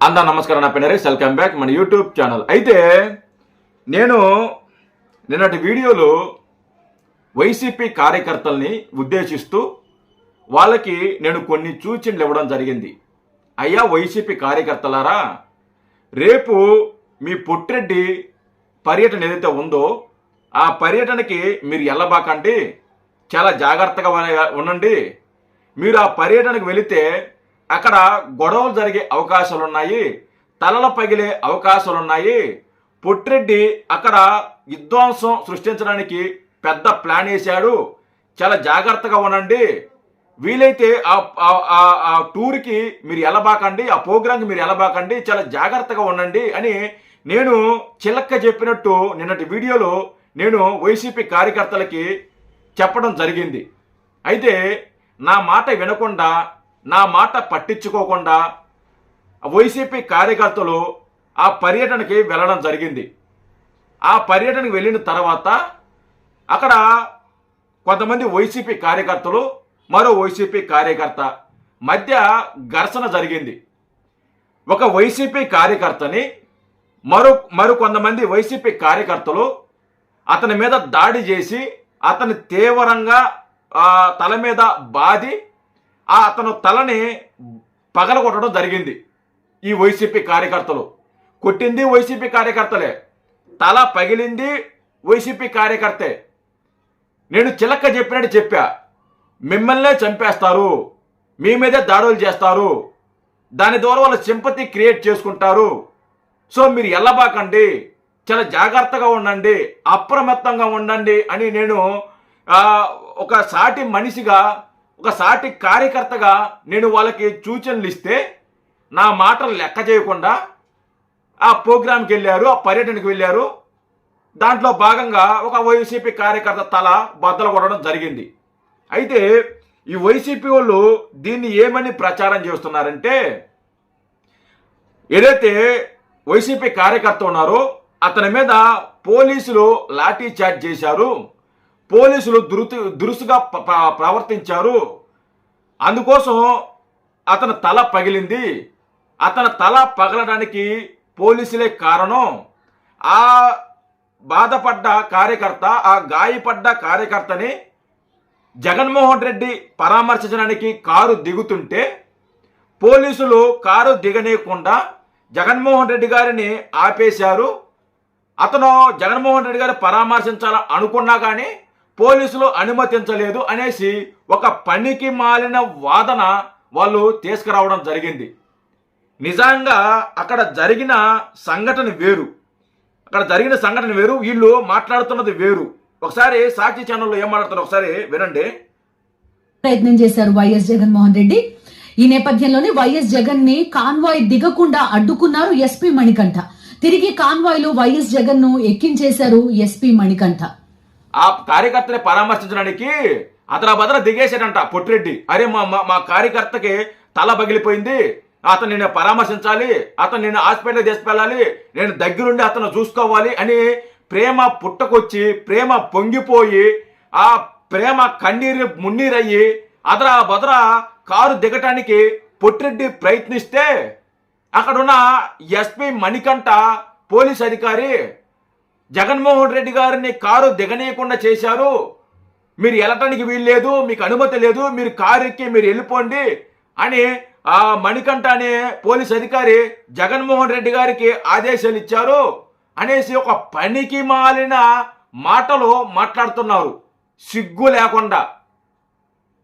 నమస్కారం. నా పేరు నరేష్. వెల్కమ్ బ్యాక్ మన యూట్యూబ్ ఛానల్. అయితే నేను నిన్నటి వీడియోలో వైసీపీ కార్యకర్తల్ని ఉద్దేశిస్తూ వాళ్ళకి నేను కొన్ని సూచనలు ఇవ్వడం జరిగింది. అయ్యా వైసీపీ కార్యకర్తలారా, రేపు మీ పుట్టిరెడ్డి పర్యటన ఏదైతే ఉందో ఆ పర్యటనకి మీరు వెళ్ళబాకండి, చాలా జాగ్రత్తగా ఉండండి. మీరు ఆ పర్యటనకు వెళితే అక్కడ గొడవలు జరిగే అవకాశాలు ఉన్నాయి, తలలు పగిలే అవకాశాలు ఉన్నాయి. పుట్టిరెడ్డి అక్కడ విధ్వంసం సృష్టించడానికి పెద్ద ప్లాన్ వేశాడు, చాలా జాగ్రత్తగా ఉండండి. వీలైతే ఆ టూర్కి మీరు వెళ్ళబాకండి, ఆ ప్రోగ్రాంకి మీరు వెళ్ళబాకండి, చాలా జాగ్రత్తగా ఉండండి అని నేను చిలక్క చెప్పినట్టు నిన్నటి వీడియోలో నేను వైసీపీ కార్యకర్తలకి చెప్పడం జరిగింది. అయితే నా మాట వినకుండా, నా మాట పట్టించుకోకుండా వైసీపీ కార్యకర్తలు ఆ పర్యటనకి వెళ్ళడం జరిగింది. ఆ పర్యటనకి వెళ్ళిన తర్వాత అక్కడ కొంతమంది వైసీపీ కార్యకర్తలు మరో వైసీపీ కార్యకర్త మధ్య ఘర్షణ జరిగింది. ఒక వైసీపీ కార్యకర్తని మరో కొంతమంది వైసీపీ కార్యకర్తలు అతని మీద దాడి చేసి అతని తీవ్రంగా తల మీద బాది అతను తలని పగలగొట్టడం జరిగింది. ఈ వైసీపీ కార్యకర్తలు కొట్టింది వైసీపీ కార్యకర్తలే, తల పగిలింది వైసీపీ కార్యకర్తే. నేను చిలక్క చెప్పినట్టు చెప్పా, మిమ్మల్నే చంపేస్తారు, మీ మీదే దాడులు చేస్తారు, దాని ద్వారా వాళ్ళు సింపతి క్రియేట్ చేసుకుంటారు. సో మీరు వెళ్ళబాకండి, చాలా జాగ్రత్తగా ఉండండి, అప్రమత్తంగా ఉండండి అని నేను ఒక సాటి మనిషిగా, ఒక సాటి కార్యకర్తగా నేను వాళ్ళకి సూచనలు ఇస్తే నా మాటలు లెక్క చేయకుండా ఆ ప్రోగ్రాంకి వెళ్ళారు, ఆ పర్యటనకు వెళ్ళారు. దాంట్లో భాగంగా ఒక వైసీపీ కార్యకర్త తల బద్దలు కొట్టడం జరిగింది. అయితే ఈ వైసీపీ వాళ్ళు దీన్ని ఏమని ప్రచారం చేస్తున్నారంటే, ఏదైతే వైసీపీ కార్యకర్త ఉన్నారో అతని మీద పోలీసులు లాఠీ చార్జ్ చేశారు, పోలీసులు దురుసుగా ప్రవర్తించారు, అందుకోసం అతని తల పగిలింది, అతని తల పగలడానికి పోలీసులే కారణం. ఆ బాధపడ్డ కార్యకర్త, ఆ గాయపడ్డ కార్యకర్తని జగన్మోహన్ రెడ్డి పరామర్శించడానికి కారు దిగుతుంటే పోలీసులు కారు దిగనీయకుండా జగన్మోహన్ రెడ్డి గారిని ఆపేశారు. అతను జగన్మోహన్ రెడ్డి గారు పరామర్శించాలని అనుకున్నా కానీ పోలీసులు అనుమతించలేదు అనేసి ఒక పనికి మాలిన వాదన వాళ్ళు తీసుకురావడం జరిగింది. నిజంగా అక్కడ జరిగిన సంఘటన వేరు, వీళ్ళు మాట్లాడుతున్నది వేరు. ఒకసారి సాక్షి ఛానల్లో ఏం మాట్లాడుతున్నారు ఒకసారి వినండి. ప్రయత్నం చేశారు వైఎస్ జగన్మోహన్ రెడ్డి. ఈ నేపథ్యంలోనే వైఎస్ జగన్ ని కాన్వాయ్ దిగకుండా అడ్డుకున్నారు ఎస్పీ మణికంఠ. తిరిగి కాన్వాయ్ లో వైఎస్ జగన్ ను ఎక్కించేశారు ఎస్పీ మణికంఠ. ఆ కార్యకర్తని పరామర్శించడానికి అతను భద్ర దిగేశాడంట పొట్టిరెడ్డి. అరే మా కార్యకర్తకి తల పగిలిపోయింది, అతను నేను పరామర్శించాలి, అతను నేను హాస్పిటల్కి తీసుకెళ్ళాలి, నేను దగ్గరుండి అతను చూసుకోవాలి అని ప్రేమ పుట్టకొచ్చి, ప్రేమ పొంగిపోయి, ఆ ప్రేమ కన్నీరు మున్నీరయ్యి అదరా బదరా కారు దిగటానికి పొట్టిరెడ్డి ప్రయత్నిస్తే అక్కడున్న ఎస్పీ మణికంఠ పోలీస్ అధికారి జగన్మోహన్ రెడ్డి గారిని కారు దిగనీయకుండా చేశారు, మీరు వెళ్ళటానికి వీల్లేదు, మీకు అనుమతి లేదు, మీరు కారు ఎక్కి మీరు వెళ్ళిపోండి అని ఆ మణికంఠ అనే పోలీస్ అధికారి జగన్మోహన్ రెడ్డి గారికి ఆదేశాలు ఇచ్చారు అనేసి ఒక పనికి మాలిన మాటలు మాట్లాడుతున్నారు సిగ్గు లేకుండా.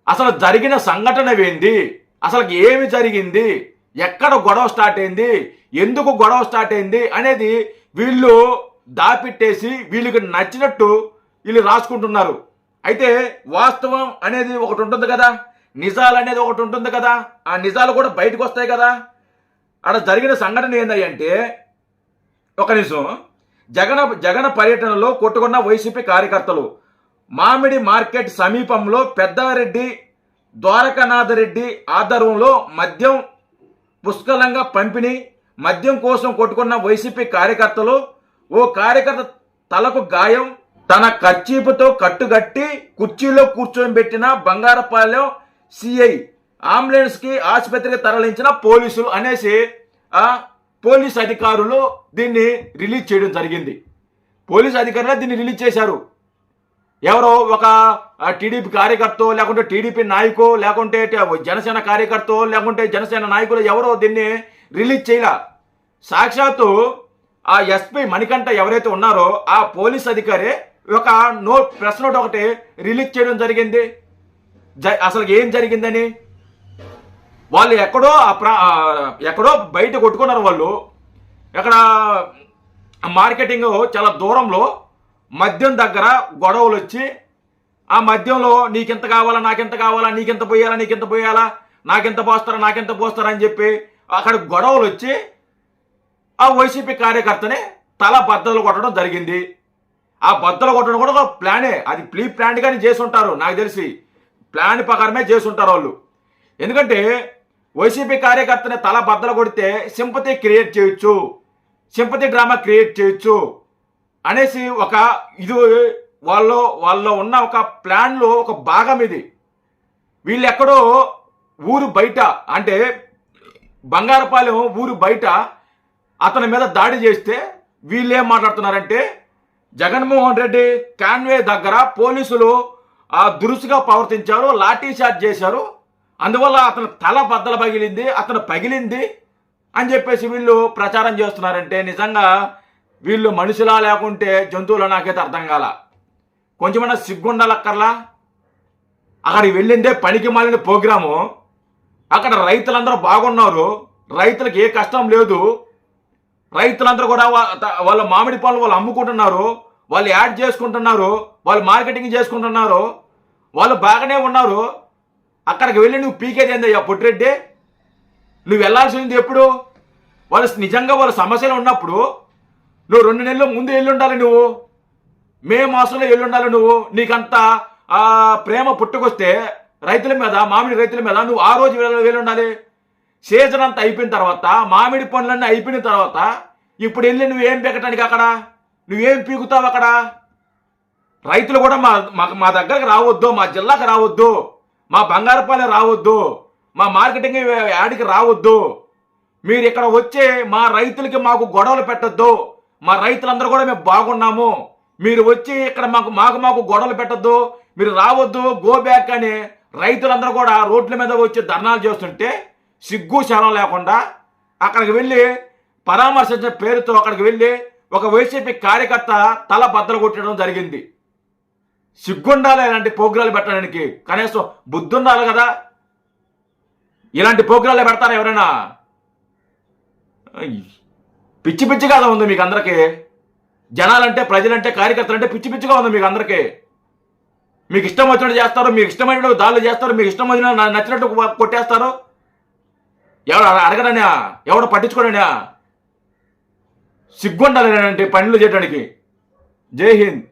అసలు జరిగిన సంఘటన ఏంది, అసలు ఏమి జరిగింది, ఎక్కడ గొడవ స్టార్ట్ అయింది, ఎందుకు గొడవ స్టార్ట్ అయింది అనేది వీళ్ళు దాపెట్టేసి వీళ్ళకి నచ్చినట్టు వీళ్ళు రాసుకుంటున్నారు. అయితే వాస్తవం అనేది ఒకటి ఉంటుంది కదా, నిజాలు అనేది ఒకటి ఉంటుంది కదా, ఆ నిజాలు కూడా బయటకు వస్తాయి కదా. అక్కడ జరిగిన సంఘటన ఏంటంటే, ఒక నిమిషం, జగన్ పర్యటనలో కొట్టుకున్న వైసీపీ కార్యకర్తలు మామిడి మార్కెట్ సమీపంలో పెద్దారెడ్డి ద్వారకానాథ రెడ్డి ఆధ్వర్యంలో మద్యం పుష్కలంగా పంపిణీ, మద్యం కోసం కొట్టుకున్న వైసీపీ కార్యకర్తలు ఓ కార్యకర్త తలకు గాయం, తన కర్చీపుతో కట్టుగట్టి కుర్చీలో కూర్చోబెట్టిన బంగారపాలెం సిఐ అంబులెన్స్ కి ఆసుపత్రికి తరలించిన పోలీసులు అనేసి పోలీస్ అధికారులు దీన్ని రిలీజ్ చేయడం జరిగింది. పోలీస్ అధికారులు దీన్ని రిలీజ్ చేశారు. ఎవరో ఒక టీడీపీ కార్యకర్త, లేకుంటే టీడీపీ నాయకో, లేకుంటే జనసేన కార్యకర్త, లేకుంటే జనసేన నాయకులు ఎవరో దీన్ని రిలీజ్ చేయలే. సాక్షాత్తు ఆ ఎస్పీ మణికంఠ ఎవరైతే ఉన్నారో ఆ పోలీస్ అధికారి ఒక ప్రెస్ నోట్ ఒకటి రిలీజ్ చేయడం జరిగింది. అసలు ఏం జరిగిందని వాళ్ళు ఎక్కడో బయట కొట్టుకున్నారు. వాళ్ళు ఎక్కడ మార్కెటింగ్ చాలా దూరంలో మద్యం దగ్గర గొడవలు వచ్చి ఆ మద్యంలో నీకెంత కావాలా, నాకెంత కావాలా, నీకెంత పోయాలా, నాకెంత పోస్తారా అని చెప్పి అక్కడ గొడవలు వచ్చి ఆ వైసీపీ కార్యకర్తని తల బద్దలు కొట్టడం జరిగింది. ఆ బద్దలు కొట్టడం కూడా ఒక ప్లానే, అది ప్రీ ప్లాన్ గానే చేసి ఉంటారు. నాకు తెలిసి ప్లాన్ ప్రకారమే చేసి ఉంటారు వాళ్ళు. ఎందుకంటే వైసీపీ కార్యకర్తని తల బద్దలు కొడితే సింపతి క్రియేట్ చేయొచ్చు, సింపతి డ్రామా క్రియేట్ చేయొచ్చు అనేసి ఒక ఇది వాళ్ళలో ఉన్న ఒక ప్లాన్లో ఒక భాగం ఇది. వీళ్ళు ఎక్కడో ఊరు బయట, అంటే బంగారపాలెం ఊరు బయట అతని మీద దాడి చేస్తే వీళ్ళు ఏం మాట్లాడుతున్నారంటే జగన్మోహన్ రెడ్డి కాన్వే దగ్గర పోలీసులు దురుసుగా ప్రవర్తించారు, లాఠీ చార్జ్ చేశారు, అందువల్ల అతను తల బద్దలు పగిలింది అని చెప్పేసి వీళ్ళు ప్రచారం చేస్తున్నారంటే నిజంగా వీళ్ళు మనుషులా లేకుంటే జంతువులా నాకైతే అర్థం కాల. కొంచెమన్నా సిగ్గుండాలక్కర్లా. అక్కడికి వెళ్ళిందే పనికి మాలిన ప్రోగ్రాము. అక్కడ రైతులందరూ బాగున్నారు, రైతులకు ఏ కష్టం లేదు. రైతులందరూ కూడా వాళ్ళ మామిడి పనులు వాళ్ళు అమ్ముకుంటున్నారు, వాళ్ళు యాడ్ చేసుకుంటున్నారు, వాళ్ళు మార్కెటింగ్ చేసుకుంటున్నారు, వాళ్ళు బాగానే ఉన్నారు. అక్కడికి వెళ్ళి నువ్వు పీకేది ఏందయ్యా పొట్టిరెడ్డి? నువ్వు వెళ్ళాల్సింది ఎప్పుడు? వాళ్ళు నిజంగా వాళ్ళ సమస్యలు ఉన్నప్పుడు నువ్వు 2 నెలల ముందు వెళ్ళి ఉండాలి. నువ్వు మే మాసంలో వెళ్ళి ఉండాలి. నువ్వు నీకంత ప్రేమ పుట్టుకొస్తే రైతుల మీద, మామిడి రైతుల మీద నువ్వు ఆ రోజు వెళ్ళి ఉండాలి. సీజన్ అంతా అయిపోయిన తర్వాత, మామిడి పనులన్నీ అయిపోయిన తర్వాత ఇప్పుడు వెళ్ళి నువ్వేం పీకటానికి అక్కడ? నువ్వేం పీకుతావు అక్కడ? రైతులు కూడా మా దగ్గరకు రావద్దు, మా జిల్లాకు రావద్దు, మా బంగారపాలెం రావద్దు, మా మార్కెటింగ్ యాడికి రావద్దు. మీరు ఇక్కడ వచ్చే మా రైతులకి మాకు గొడవలు పెట్టద్దు, మా రైతులందరూ కూడా మేము బాగున్నాము, మీరు వచ్చి ఇక్కడ మాకు గొడవలు పెట్టద్దు, మీరు రావద్దు, గో బ్యాక్ అని రైతులందరూ కూడా రోడ్ల మీద వచ్చి ధర్నాలు చేస్తుంటే సిగ్గు శరం లేకుండా అక్కడికి వెళ్ళి పరామర్శించిన పేరుతో అక్కడికి వెళ్ళి ఒక వైసీపీ కార్యకర్త తల బద్దలు కొట్టడం జరిగింది. సిగ్గుండాలి ఇలాంటి ప్రోగ్రాలు పెట్టడానికి, కనీసం బుద్ధి ఉండాలి కదా. ఇలాంటి ప్రోగ్రాలు పెడతారా ఎవరైనా? పిచ్చి పిచ్చిగా ఉంది మీకు అందరికీ. జనాలంటే, ప్రజలంటే, కార్యకర్తలంటే పిచ్చి పిచ్చిగా ఉంది మీకు అందరికీ. మీకు ఇష్టం వచ్చినట్టు చేస్తారు, మీకు ఇష్టమైన దాడులు చేస్తారు, మీకు ఇష్టం వచ్చిన నచ్చినట్టు కొట్టేస్తారు. ఎవడు అడగడనా? ఎవడు పట్టించుకోడనా? సిగ్గుండాలి ఇలాంటి పనులు చేయడానికి. జై హింద్.